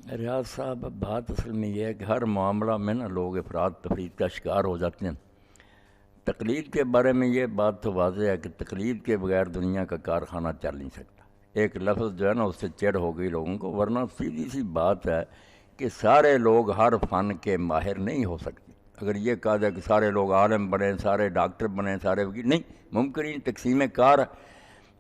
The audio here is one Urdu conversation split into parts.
ریاض صاحب، اب بات اصل میں یہ ہے کہ ہر معاملہ میں نا لوگ افراد تفرید کا شکار ہو جاتے ہیں۔ تقلید کے بارے میں یہ بات تو واضح ہے کہ تقلید کے بغیر دنیا کا کارخانہ چل نہیں سکتا۔ ایک لفظ جو ہے نا اس سے چڑ ہو گئی لوگوں کو، ورنہ سیدھی سی بات ہے کہ سارے لوگ ہر فن کے ماہر نہیں ہو سکتے۔ اگر یہ کہا جائے کہ سارے لوگ عالم بنیں، سارے ڈاکٹر بنیں، سارے وکیل، نہیں ممکن ہی، تقسیم کار ہے۔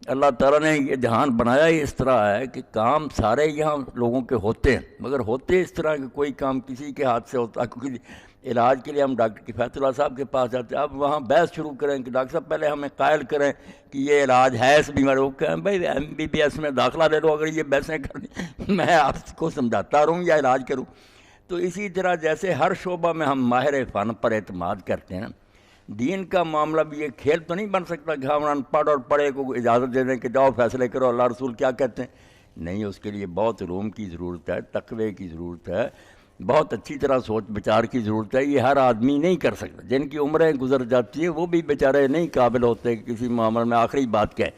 اللہ تعالیٰ نے یہ جہان بنایا ہی اس طرح ہے کہ کام سارے یہاں لوگوں کے ہوتے ہیں، مگر ہوتے اس طرح کہ کوئی کام کسی کے ہاتھ سے ہوتا ہے۔ کیونکہ علاج کے لیے ہم ڈاکٹر کفایت اللہ صاحب کے پاس جاتے ہیں، اب وہاں بحث شروع کریں کہ ڈاکٹر صاحب پہلے ہمیں قائل کریں کہ یہ علاج ہے اس بیماری کو، کہیں بھائی MBBS میں داخلہ لے لو، اگر یہ بحثیں کرنی میں آپ کو سمجھاتا رہوں یا علاج کروں۔ تو اسی طرح جیسے ہر شعبہ میں ہم ماہر فن پر اعتماد کرتے ہیں، دین کا معاملہ بھی یہ کھیل تو نہیں بن سکتا کہ ہم ان پڑھ اور پڑھے کو اجازت دے دیں کہ جاؤ فیصلے کرو اللہ رسول کیا کہتے ہیں۔ نہیں، اس کے لیے بہت علوم کی ضرورت ہے، تقوی کی ضرورت ہے، بہت اچھی طرح سوچ بچار کی ضرورت ہے۔ یہ ہر آدمی نہیں کر سکتا، جن کی عمریں گزر جاتی ہیں وہ بھی بیچارے نہیں قابل ہوتے کہ کسی معاملے میں آخری بات کہیں۔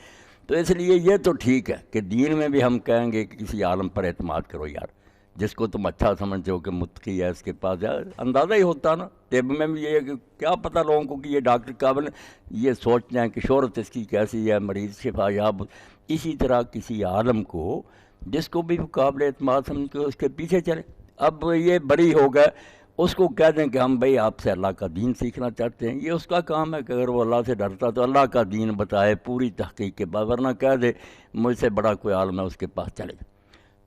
تو اس لیے یہ تو ٹھیک ہے کہ دین میں بھی ہم کہیں گے کہ کسی عالم پر اعتماد کرو یار، جس کو تم اچھا سمجھتے ہو کہ متقی ہے، اس کے پاس یار اندازہ ہی ہوتا نا۔ طب میں بھی یہ ہے کہ کیا پتہ لوگوں کو کہ یہ ڈاکٹر قابل ہے، یہ سوچتے ہیں کہ شہرت اس کی کیسی ہے، مریض شفا یاب۔ اسی طرح کسی عالم کو جس کو بھی قابل اعتماد سمجھ کے اس کے پیچھے چلے۔ اب یہ بری ہو گئے، اس کو کہہ دیں کہ ہم بھئی آپ سے اللہ کا دین سیکھنا چاہتے ہیں، یہ اس کا کام ہے کہ اگر وہ اللہ سے ڈرتا تو اللہ کا دین بتائے پوری تحقیق کے بعد، ورنہ کہہ دے مجھ سے بڑا کوئی عالم ہے اس کے پاس چلے جائے۔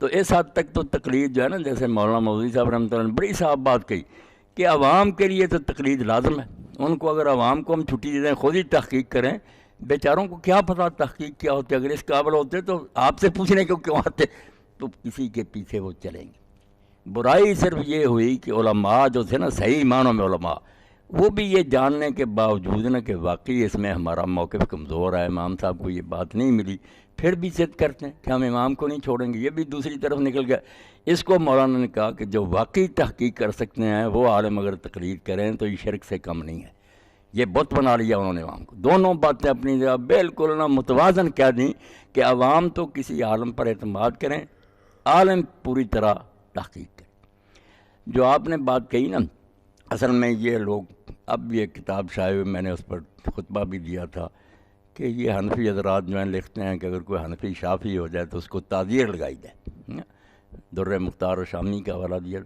تو اس حد تک تو تقلید جو ہے نا، جیسے مولانا مودودی صاحب رحمۃ اللہ نے بڑی صاحب بات کہی کہ عوام کے لیے تو تقلید لازم ہے۔ ان کو اگر عوام کو ہم چھٹی دے دیں خود ہی تحقیق کریں، بیچاروں کو کیا پتہ تحقیق کیا ہوتی ہے، اگر اس قابل ہوتے تو آپ سے پوچھنے کو کیوں آتے، تو کسی کے پیچھے وہ چلیں گے۔ برائی صرف یہ ہوئی کہ علماء جو تھے نا، صحیح معنوں میں علماء، وہ بھی یہ جاننے کے باوجود نا کہ واقعی اس میں ہمارا موقف کمزور ہے، امام صاحب کو یہ بات نہیں ملی، پھر بھی ضد کرتے ہیں کہ ہم امام کو نہیں چھوڑیں گے، یہ بھی دوسری طرف نکل گیا۔ اس کو مولانا نے کہا کہ جو واقعی تحقیق کر سکتے ہیں وہ عالم اگر تقلید کریں تو یہ شرک سے کم نہیں ہے۔ یہ بت بنا لیا انہوں نے عوام کو۔ دونوں باتیں اپنی جگہ بالکل نہ متوازن کہہ دیں کہ عوام تو کسی عالم پر اعتماد کریں، عالم پوری طرح تحقیق کریں۔ جو آپ نے بات کہی نا، اصل میں یہ لوگ، اب یہ کتاب شائع ہوئی، میں نے اس پر خطبہ بھی دیا تھا کہ یہ حنفی حضرات جو ہیں لکھتے ہیں کہ اگر کوئی حنفی شافعی ہو جائے تو اس کو تعزیر لگائی جائے۔ در مختار و شامی کا حوالہ دیا،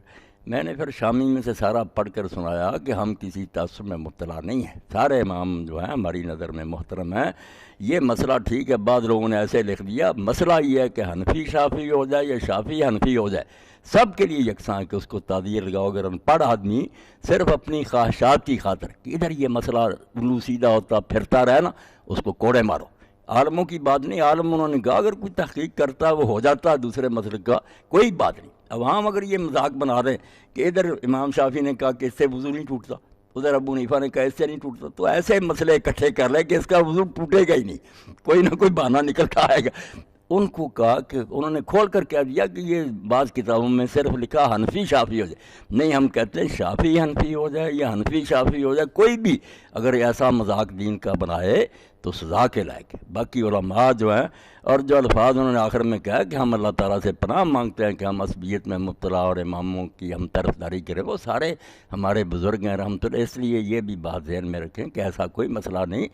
میں نے پھر شامی میں سے سارا پڑھ کر سنایا کہ ہم کسی تعصب میں مبتلا نہیں ہیں، سارے امام جو ہیں ہماری نظر میں محترم ہیں۔ یہ مسئلہ ٹھیک ہے، بعض لوگوں نے ایسے لکھ دیا، مسئلہ یہ ہے کہ حنفی شافعی ہو جائے یا شافعی حنفی ہو جائے، سب کے لیے یکساں ہے کہ اس کو تعزیر لگاؤ۔ اگر ان پڑھ آدمی صرف اپنی خواہشات کی خاطر کہ ادھر یہ مسئلہ الو سیدھا ہوتا پھرتا رہے نا، اس کو کوڑے مارو۔ عالموں کی بات نہیں، عالم انہوں نے کہا اگر کوئی تحقیق کرتا ہے وہ ہو جاتا ہے دوسرے مسئلے کا، کوئی بات نہیں۔ عوام اگر یہ مذاق بنا رہے ہیں کہ ادھر امام شافعی نے کہا کہ اس سے وضو نہیں ٹوٹتا، ادھر ابو حنیفہ نے کہا اس سے نہیں ٹوٹتا، تو ایسے مسئلے اکٹھے کر لے کہ اس کا وضو ٹوٹے گا ہی نہیں، کوئی نہ کوئی بہانہ نکل کے آئے گا۔ ان کو کہا کہ انہوں نے کھول کر کہہ دیا کہ یہ بعض کتابوں میں صرف لکھا حنفی شافعی ہو جائے، نہیں، ہم کہتے ہیں شافعی حنفی ہو جائے یا حنفی شافعی ہو جائے، کوئی بھی اگر ایسا مذاق دین کا بنائے تو سزا کے لائق ہے۔ باقی علماء جو ہیں اور جو الفاظ انہوں نے آخر میں کہا کہ ہم اللہ تعالیٰ سے پناہ مانگتے ہیں کہ ہم عصبیت میں مبتلا اور اماموں کی ہم طرفداری کریں، وہ سارے ہمارے بزرگ ہیں رحمۃ اللہ۔ اس لیے یہ بھی بات ذہن میں رکھیں کہ ایسا کوئی مسئلہ نہیں۔